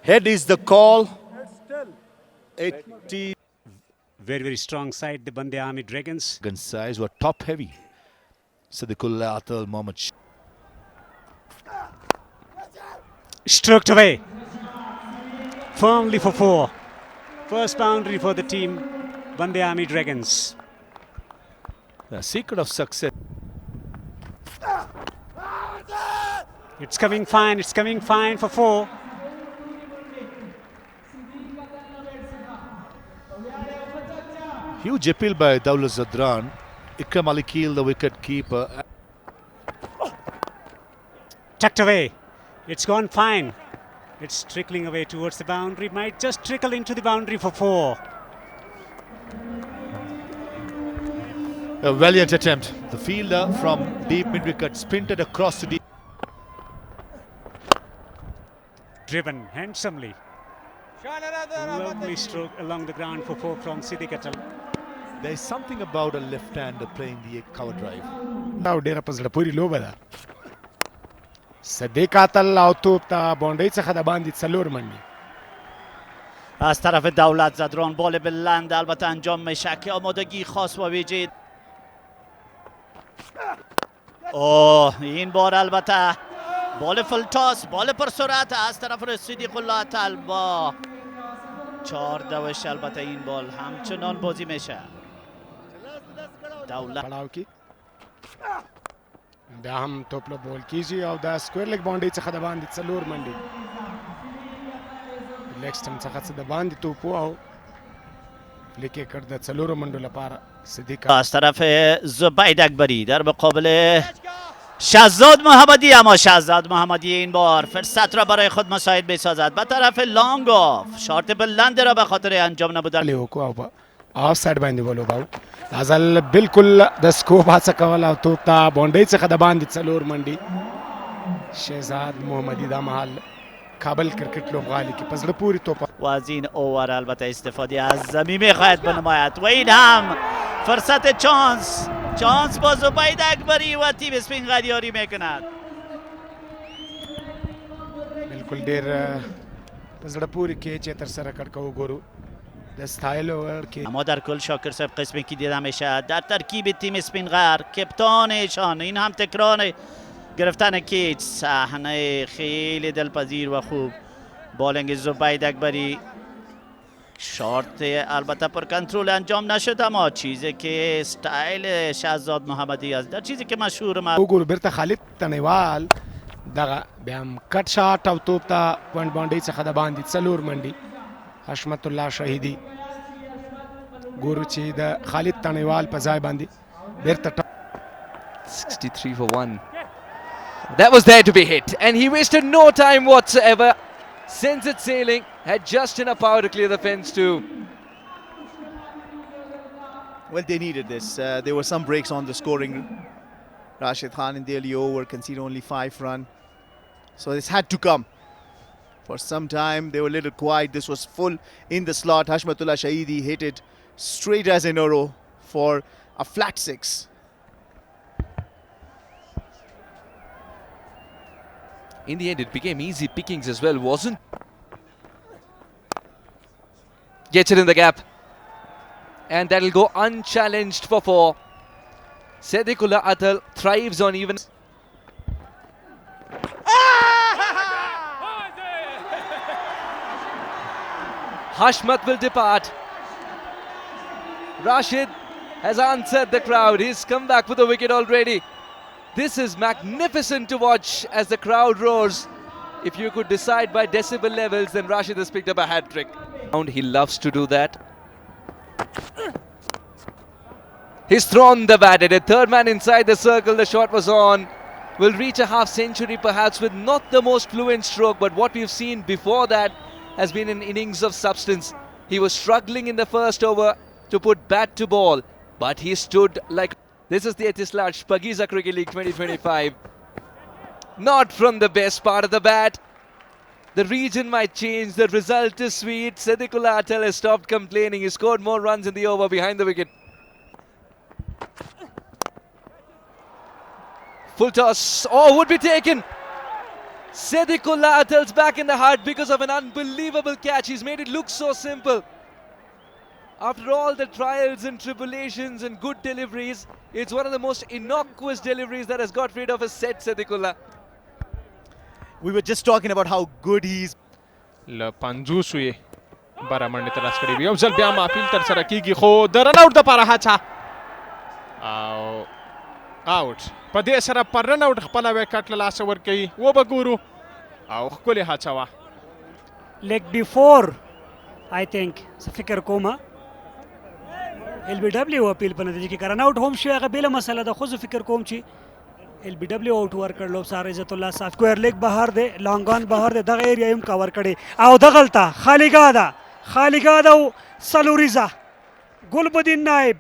Head is the call. 80 Very, very strong side, the Bandya Army Dragons. size were top heavy. Siddiqullah Atal Mohammed. Stroked away. Firmly for 4. First boundary for the team, Bandya Army Dragons. The secret of success. It's coming fine for 4. Huge appeal by Dawlat Zadran. Ikram Ali Keel, the wicket keeper. Tucked away. It's gone fine. It's trickling away towards the boundary. Might just trickle into the boundary for 4. A valiant attempt. The fielder from deep mid-wicket sprinted across to deep. Driven handsomely. Lovely stroke along the ground for 4 from Siddiq Atal. There is something about a left-hander playing the cover drive. او ډیره په زړه پورې لوبه ده. صدیق اتل او توپ ته باونډرۍ څخه د باندې 4 منډې. از طرف دولت زدران بال بلند البته انجام میشه که آمادگی خاص و ویژه. این بار البته بال فلتاس، بال پرسرعت از طرف صدیق الله اتل با 4 دوش. البته این بال همچنان بازی میشه. دولت پړاو کې بیا هم توپ له بول کیږي او د سکویر لیګ باونډرۍ څخه د باندې 4 منډې. لیګ سټم څخه څه د باندې توپ او لیکې کړ د 4 منډو لپاره صدیق. از طرف زبید اکبری در مقابل شهزاد محمدی، اما شهزاد محمدی این بار فرصت را برای خود مساعد بسازد. به طرف لانگ آف شارت بلند را به خاطر انجام نبودن لیوکو او آف ساید باندې ولوباو. ازل بالکل د سکوپ هڅه کول او توپ ته باونډرۍ څخه د باندې 4 منډې. شهزاد محمدی دا مهال کابل کرکټ لوبغالي کې په زړه پورې توپ و از این اوور البته استفاده از زمین میخواهد بنماید و این هم فرصت چانس با زبید اکبری و تیم اسپین غدیاری میکند. بالکل ډیر په زړه پورې کې چې تر سره کړ کو ګورو د ستایل اوور کې. اما در کل شاکر صاحب قسمی که دیده میشه در ترکیب تیم اسپین غر کپتانشان این هم تکرار گرفتن کیچ. صحنه خیلی دلپذیر و خوب. بالنگ زبید اکبری شارت البته پر کنترل انجام نشد، اما چیزی که استایل شهزاد محمدی است، در چیزی که مشهور ما وګورو بیرته خالد تنیوال دغه بیا هم کټ شاټ او توپ ته پوینټ باونډرۍ څخه د باندې 4 منډې. حشمت الله شهیدي ګورو چې د خالد تنیوال په ځای باندې بیرته 63 for 1. That was there to be hit, and he wasted no time whatsoever. Sends it sailing, had just enough power to clear the fence too. Well, they needed this. There were some breaks on the scoring. Rashid Khan in the early over conceded only 5 runs. So this had to come. For some time, they were a little quiet. This was full in the slot. Hashmatullah Shahidi hit it straight as an arrow for a flat 6. In the end, it became easy pickings as well, wasn't? Gets it in the gap. And that'll go unchallenged for 4. Siddiqullah Atal thrives on even. Hashmat will depart. Rashid has answered the crowd. He's come back with a wicket already. This is magnificent to watch as the crowd roars. If you could decide by decibel levels, then Rashid has picked up a hat-trick. He loves to do that. He's thrown the bat at a third man inside the circle. The shot was on. Will reach a half century perhaps with not the most fluent stroke, but what we've seen before that has been an innings of substance. He was struggling in the first over to put bat to ball, but he stood like... This is the Etisalat Pagiza Cricket League 2025. Not from the best part of the bat. The region might change. The result is sweet. Siddiqullah Atal has stopped complaining. He scored more runs in the over behind the wicket. Full toss. Oh, would be taken. Sadiqullah Atal's back in the heart because of an unbelievable catch. He's made it look so simple. After all the trials and tribulations and good deliveries, it's one of the most innocuous deliveries that has got rid of a set Sadiqullah. We were just talking about how good he is. ل 50 وي بره منډه تر لاسه کړې وي. یو ځل بیا معافیل تر سره کیږي خو د رن آوټ دپاره هڅه او آوټ. په دې سره پر رن آوټ خپله ویکټ له لاسه ورکوي. وبه ګورو او ښکلې هڅه وه. لیگ بفور آئی تھنک زه فکر کوم ال بی ډبلیو اپیل په نتیجه کې رن آوټ هم شوی هغه بېله مسله ده خو زه فکر کوم چې ال بی ډبلیو آوټ ورکړ لوبسار عزت الله صاحب کویر لیگ بهر دی لانګان بهر دی دغه ایریا هم کور کړی او دغلته خالیګاه ده او سلوریزه ګلبدین نایب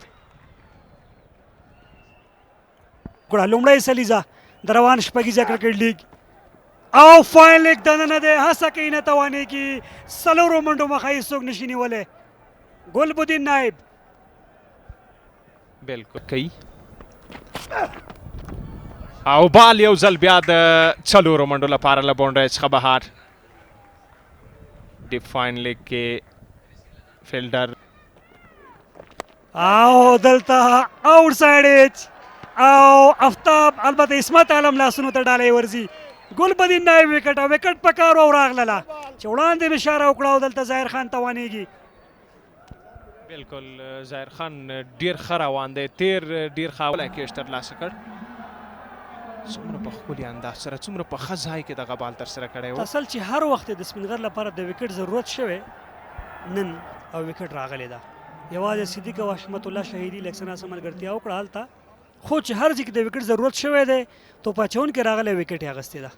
ګوره لومړی سلیزه د روان شپږیزه کرکټ لیگ او فاین لیگ دننه دی هڅه کوي نه توانېږي څلورو منډو مخه یې څوک نشي نیولی ګلبدین نایب بالکل کوي او بال یو ځل بیا د څلورو منډو لپاره له باونډرۍ څخه بهر. ډیفاین لیګ کې فیلډر او دلته آوټ سایډ ایج او افتاب البته اسمت عالم لاسونو ته ډالۍ ورځي. ګلبدین نایب وکټ او وکټ په کار او راغله چې وړاندې مې اشاره وکړه او دلته ظاهر خان توانېږي. بالکل ظاهر خان ډیر ښه روان دی. تیر ډیر ښه کیچ ترلاسه کړ. څومره په ښکلي انداز سره څومره په ښه ځای کې دغه بال ترسره کړی و. اصل چې هر وخت د سپینغر لپاره د وکټ ضرورت شوی نن او وکټ راغلی ده. یوازې صدیق او حشمت الله شهیدي لږ څه ناسه ملګرتیا وکړه هلته خو چې هر ځای کې د وکټ ضرورت شوی دی توپ اچونکی راغلی وکټ یې اخیستې ده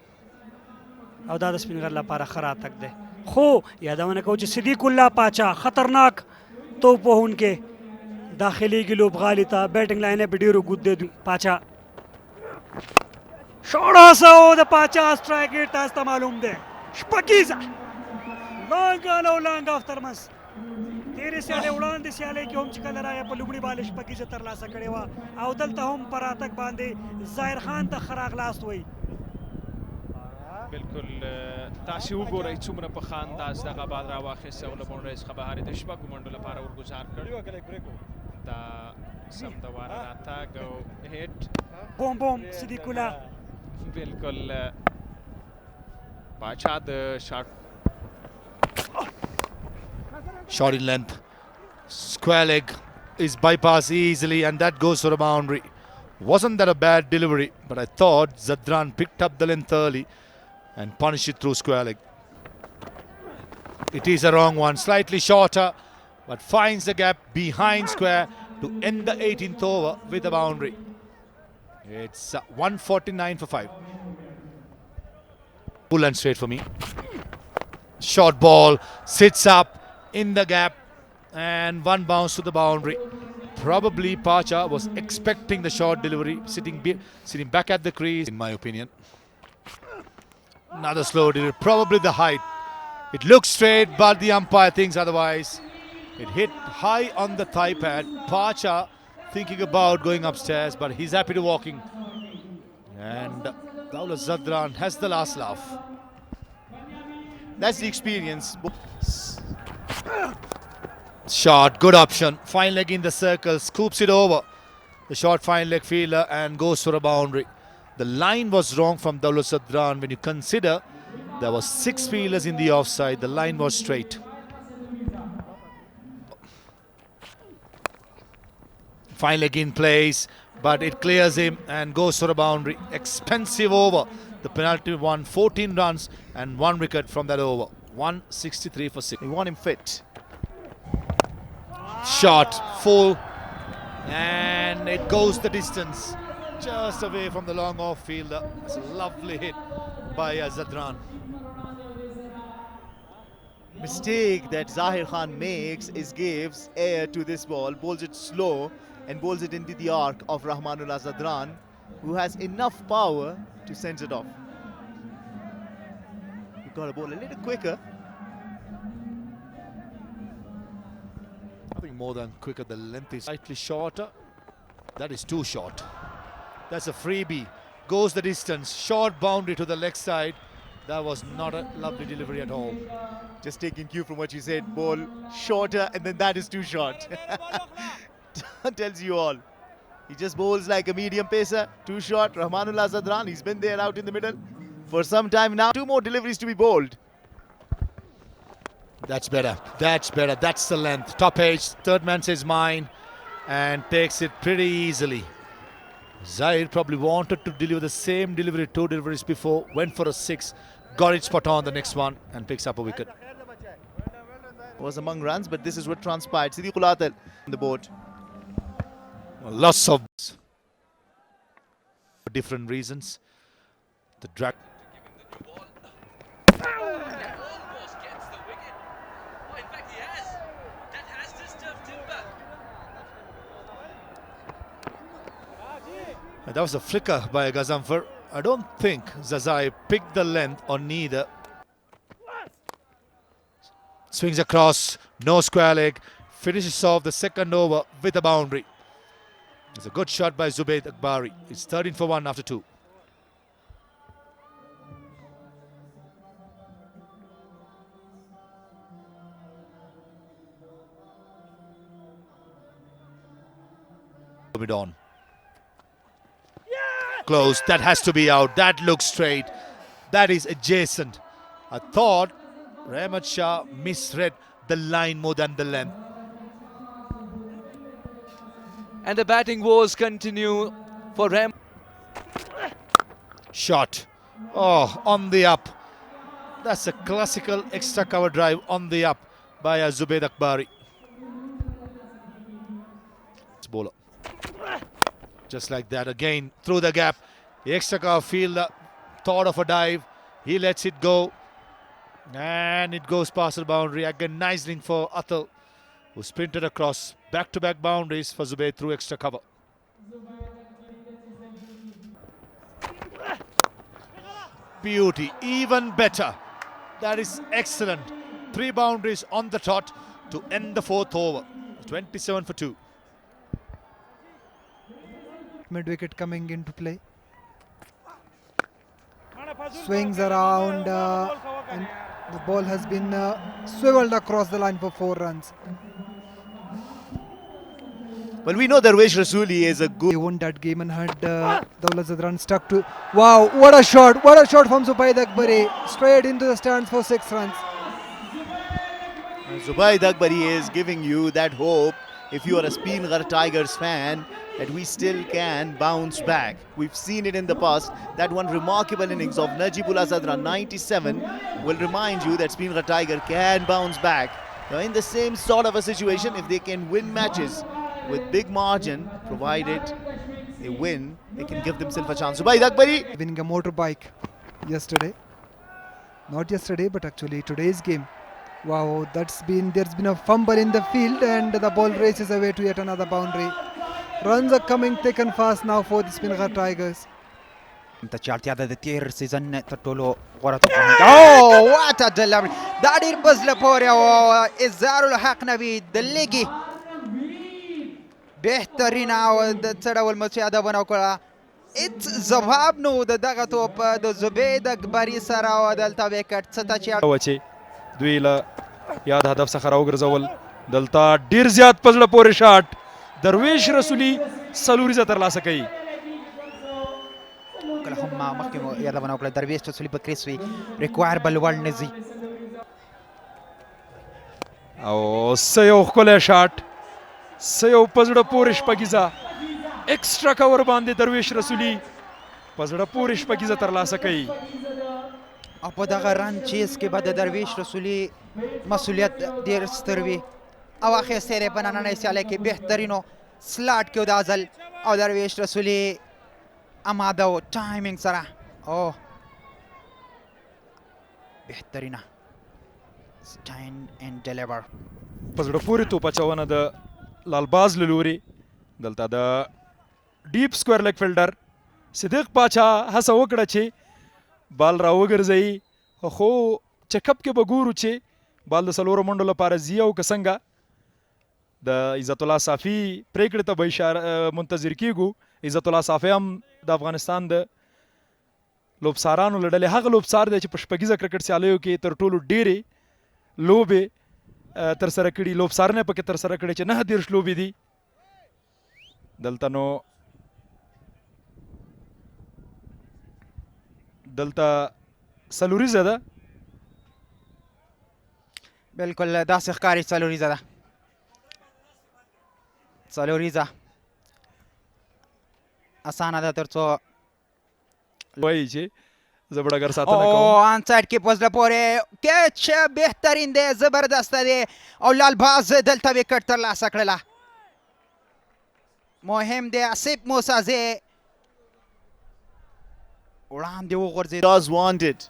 او دا د سپینغر لپاره ښه راتګ دی. خو یادونه کوو چې صدیق الله پاچا خطرناک توپ وهونکی داخلیږي لوبغالي ته بیټنګ لاین یې ډېر اوږد دی. پاچا شوړاسه او د پاچا سټرایک ریټ تاسو ته معلوم دی شپږیزه لانګان او لانګ اف ترمنځ تیرې سیالۍ وړاندې سیالۍ کې هم چې کله راغی په لومړي بال یې شپږیزه ترلاسه کړې وه او دلته هم په راتګ باندې ظاهر خان ته ښه راغلاست وایي. بالکل تاسې وګورئ څومره په ښه انداز دغه بال راواخیست او له باونډرۍ څخه بهر یې د شپږو منډو لپاره ورګزار کړ. دا سمدواره راتګ او هیټ بوم بوم صدیق الله بالکل پاچا د شاټ Shot in length. Square leg is bypassed easily and that goes for a boundary. Wasn't that a bad delivery, but I thought Zadran picked up the length early and punished it through square leg. It is a wrong one, slightly shorter, but finds the gap behind square to end the 18th over with a boundary. It's 149 for 5. Full and straight for me. Short ball, sits up in the gap and one bounce to the boundary. Probably Pacha was expecting the short delivery, sitting back at the crease, in my opinion. Another slow delivery, probably the height. It looks straight, but the umpire thinks otherwise. It hit high on the thigh pad. Pacha thinking about going upstairs, but he's happy to walking. And Daulat Zadran has the last laugh. That's the experience. Shot, good option. Fine leg in the circle, scoops it over. The short fine leg fielder and goes for a boundary. The line was wrong from Daulat Zadran. When you consider there were 6 fielders in the offside, the line was straight. Fine leg in place, but it clears him and goes for a boundary. Expensive over. The penalty won 14 runs and 1 wicket from that over. 163 for 6. They want him fit. Shot, full, and it goes the distance. Just away from the long off fielder. It's a lovely hit by Zadran. Mistake that Zahir Khan makes is gives air to this ball, bowls it slow and bowls it into the arc of Rahmanullah Zadran, who has enough power to send it off. You've got to bowl a little quicker. I think more than quicker, the length is slightly shorter. That is too short. That's a freebie. Goes the distance. Short boundary to the leg side. That was not a lovely delivery at all. Just taking cue from what you said, ball shorter and then that is too short. Tells you all. He just bowls like a medium pacer, too short. Rahmanullah Zadran, he's been there out in the middle for some time now. 2 more deliveries to be bowled. That's better. That's better. That's the length. Top edge. Third man says mine and takes it pretty easily. Zaire probably wanted to deliver the same delivery 2 deliveries before. Went for a 6. Got it spot on the next one and picks up a wicket. Was among runs, but this is what transpired. Siddiqul Atal on the board. Lots of for different reasons. The drag. Almost gets the wicket. Oh, in fact, he has. That has disturbed Timber. That was a flicker by Gazanfar. I don't think Zazai picked the length on neither. Swings across, no square leg, finishes off the second over with a boundary. It's a good shot by Zubaid Akbari. It's 13 for 1 after 2. Mid on. Close. That has to be out. That looks straight. That is adjacent. I thought Rahmat Shah misread the line more than the length. And the batting woes continue for Ram. Shot. Oh, on the up. That's a classical extra cover drive on the up by Zubaid Akbari. Bowler. Just like that again through the gap. The extra cover fielder thought of a dive. He lets it go. And it goes past the boundary. Again, nice link for Atal, who sprinted across. Back-to-back boundaries for Zubaid through extra cover. Beauty, even better. That is excellent. 3 boundaries on the trot to end the 4th over. 27 for 2. Mid wicket coming into play. Swings around and the ball has been swiveled across the line for 4 runs. Well, we know Darvesh Rasuli is a good. He won that game and had Dawlat Zadran stuck to. Wow, what a shot! What a shot from Zubaid Akbari. Straight into the stands for 6 runs. Zubaid Akbari is giving you that hope, if you are a Spinghar Tigers fan, that we still can bounce back. We've seen it in the past. That one remarkable innings of Najibullah Zadran, 97, will remind you that Spinghar Tiger can bounce back. Now, in the same sort of a situation, if they can win matches with big margin, provided they win, they can give themselves a chance. Zubaid Akbari Winning a motorbike yesterday. Not yesterday, but actually today's game. Wow, there's been a fumble in the field and the ball races away to yet another boundary. Runs are coming thick and fast now for the Spinghar Tigers. ته چې اړتیا ده د تیر سیزن تر ټولو غوره توپ او واټ ا ډلر دا ډیر بزله پورې او اظهار الحق نوید د لګي بهترین او د څه ډول مساعده ونه وکړه هېڅ ځواب نه و د دغه توپ د زبید اکبري سره او دلته وکټ څه ته چې و چې دوی له یاد هدف څخه راوګرځول دلته ډیر زیات په زړه پورې شاټ درویش رسولي څلوریزه ترلاسه کوي کله هم مخکې مو یادونه وکړه درویش رسولي په کریس وي ریکوایر بل وړ نه ځي او څه یو ښکلی شاټ څه یو په زړه پورې شپږیزه ایکسټرا کور باندې درویش رسولي په زړه پورې شپږیزه ترلاسه کوي او په دغه رن چیز کې به د درویش رسولي مسؤلیت ډېر ستر وي او اخیستی دی په نننۍ سیالۍ کې بهترینو سلاټ کې و دا ځل او درویش رسولي اماده و ټایمینګ سره او بهترینه سټاین اینډ ډیلیور په زړه پورې توپ اچونه د لالباز له لوري دلته د ډیپ سکویر لیګ فیلډر صدیق پاچا هڅه وکړه چې بال راوګرځوي خو چکپ کې به ګورو چې بال د څلورو منډو لپاره ځي او که څنګه د عزت الله صافي پرېکړې ته به اشاره منتظر کیږو عزت الله صافي هم د افغانستان د لوبسارانو له ډلې هغه لوبسار دی چې په شپږیزه کرکټ سیالیو کې تر ټولو ډېرې لوبې ترسره کړي. لوبسارونه یې پکې ترسره کړي چې 29 لوبې دي. دلته نو دلته څلوریزه ده. بالکل داسې ښکاري څلوریزه ده. څلوریزه اسانه ده تر څو وایي چې زه به ډګر ساتنه او کوم. آن سایډ کې په زړه پورې کیچ بهترین دی، زبردسته دی او لالباز دلته وکټ ترلاسه کړله. مهم دی آصف موسازی وړاندې وغورځېد. Does want it.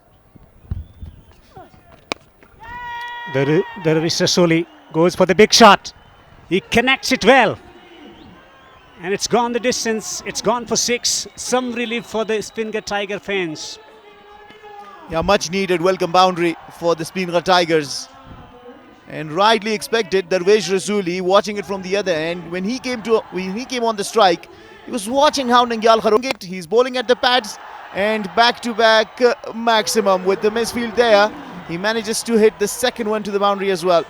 Darwish Rasuli goes for the big shot. He connects it well. And it's gone the distance. It's gone for 6. Some relief for the Spingar Tiger fans. Yeah, much needed welcome boundary for the Spingar Tigers. And rightly expected, Darwish Rasuli watching it from the other end. When he came on the strike, he was watching how Nangyal Kharung it. He's bowling at the pads and back-to-back maximum with the misfield there. He manages to hit the second one to the boundary as well.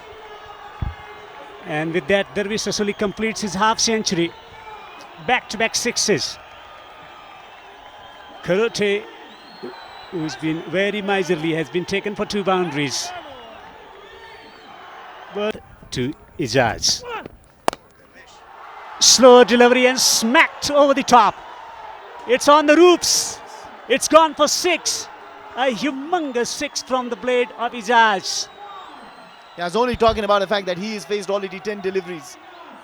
And with that, Darwish Rasuli completes his half century. Back-to-back sixes. Karote, who's been very miserly, has been taken for 2 boundaries. But to Ijaz. Slow delivery and smacked over the top. It's on the roofs. It's gone for 6. A humongous 6 from the blade of Ijaz. Yeah, I was only talking about the fact that he has faced already 10 deliveries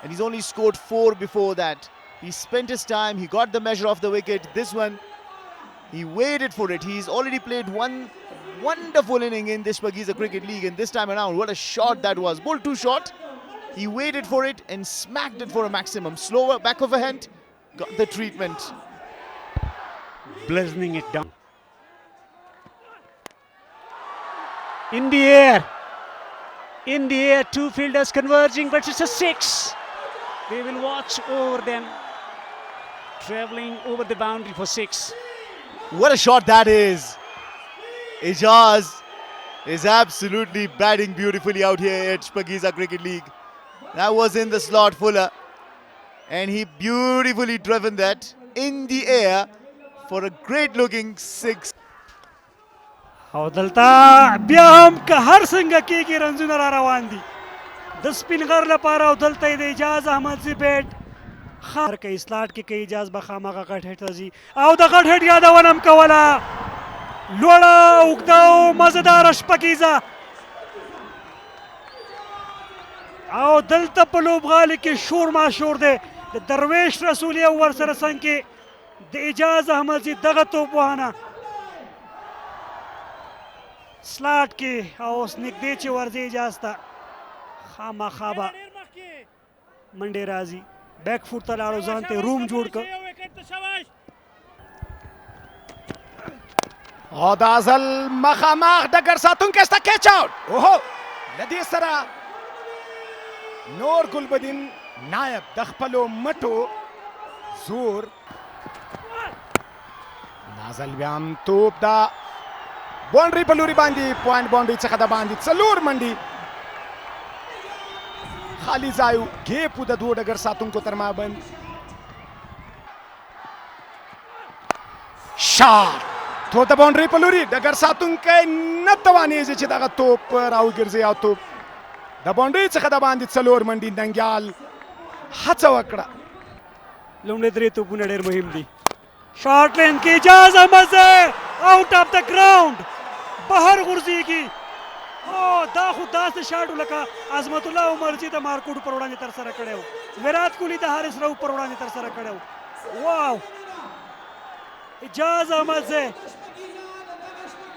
and he's only scored 4 before that. He spent his time, he got the measure of the wicket. This one, he waited for it. He's already played one wonderful inning in this Pakiza Cricket League, and this time around, what a shot that was. Bowled too short, he waited for it and smacked it for a maximum. Slower, back of a hand, got the treatment. Blazing it down. In the air. In the air, 2 fielders converging, but it's a 6. They will watch over them. Travelling over the boundary for 6. What a shot that is. Ijaz is absolutely batting beautifully out here at Pakiza Cricket League. That was in the slot fuller. And he beautifully driven that in the air for a great looking 6. او دلته بیا هم که هر څنګه کېږي رنزونه را روان دي د سپینغر لپاره. او دلته د اجاز احمدزي بیټ خار کوي سلاټ کې کوي. اجاز به خامخا غټ هټ ته ځي او د غټ هټ یادونه هم کوله. لوړه اوږده او مزهداره شپکیزه او دلته په لوبغالي کې شور ماشور دی. د درویش رسولي او ورسره څنګ کې د اجاز احمدزي دغه توپ وهنه سلاټ کې او اوس نږدې چې ورځي اجاز ته خامخا به منډې راځي. بیک فوټ ته لاړو، ځان ته روم جوړ کړ. او دا ځل مخامخ ډګر ساتونکی سته کیچ آوټ. اوهو له دې سره نور ګلبدین نایب د خپلو مټو زور. دا ځل بیا هم توپ دا باونډري په لوري باندې پوینټ باونډري څخه د باندې 4 منډي خالي ځای ګیپ د 2 ډګر ساتونکو تر مابین. شاټ تو د باونډري په لوري ډګر ساتونکی نه توانېږي چې دغه توپ راوګرځي او توپ د باونډري څخه د باندې 4 منډي. ننګیال هڅه وکړه. لومړی 3 توپونه ډېر مهم دي. شارټ لین کې اجاز احمدزي آؤٹ آف د ګراوند بهر غورځېږي. او دا خو داسې شاټ لکه عظمت الله عمرجي د مارکوټ پر وړاندې ترسره کړی و، وراټ کوهلي د حارث رؤف پر وړاندې ترسره کړی و. واو اجاز احمدزي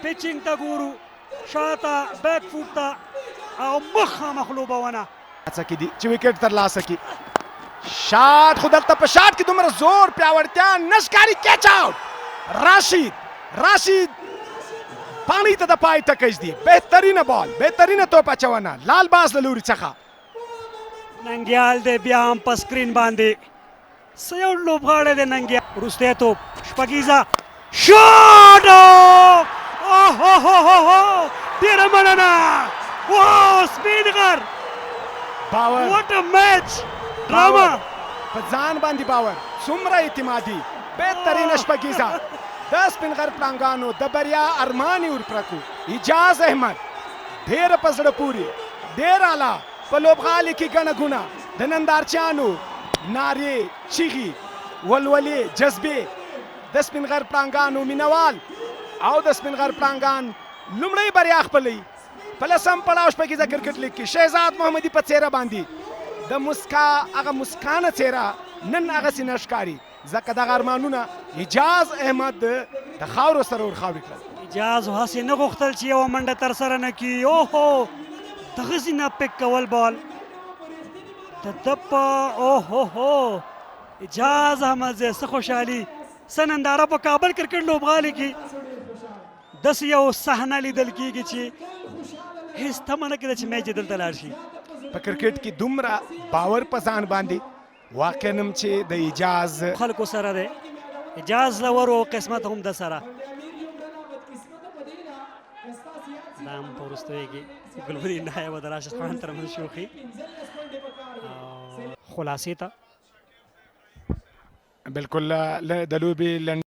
پیچینګ ته ګورو، شاته بیک فوټ ته او مخامخ لوبونه هڅه کې دي چې وکټ ترلاسه کړي. شاټ خو دلته په شاټ کې دومره زور پیاوړتیا نه ښکاري. کیچ آوټ. راشد پاڼۍ ته د پای ټکج دی. بهترینه بال، بهترینه توپ اچونه لال باز له لوري څخه. ننګیال دی بیا هم په سکرین باندې څه یو لوبغاړی دی ننګیال. وروستی توپ شپږیزه شاټ ډېره مننه واو سپین غر باور واټ ا میچ ډراما په ځان باندې باور څومره اعتمادي بهترینه شپږیزه د سپین غر پړانګانو د بریا ارمان یې ورپرکو اجاز احمد ډېره په زړه پورې ډېر اعلی په لوبغالي کې ګڼه ګوڼه د نندارچیانو نارې چیغې ولولې جذبې د سپین غر پړانګانو مینوال او د سپین غر پړانګان لومړی بریا خپلوي په لسم پړاو شپږیزه کرکټ لیګ کې شهزاد محمدي په څېره باندې د مسکا هغه مسکانه څېره نن هغسې نه ښکاري ځکه دغه ارمانونه اجاز احمد د خاورو سره ورخاورې کړل اجاز هسې نه غوښتل چې یوه منډه ترسره نه کړي اوهو دغسې نه پیک کول بال د ده په اوهو اجاز احمد زی څه خوشحالي څه ننداره په کابل کرکټ لوبغالي کې داسې یو صحنه لیدل کېږي چې هېڅ تمه نه کېده چې میچ یې دلته لاړ شي په کرکټ کې دومره باور په ځان باندې واقعا هم چې د اجاز خلکو سره دی اجاز لور او قسمت هم د سره دا هم په وروستیو کې ګلبدین نایب او د راشد خان ترمنځ شوخي خلاصې ته بالکل د لوبې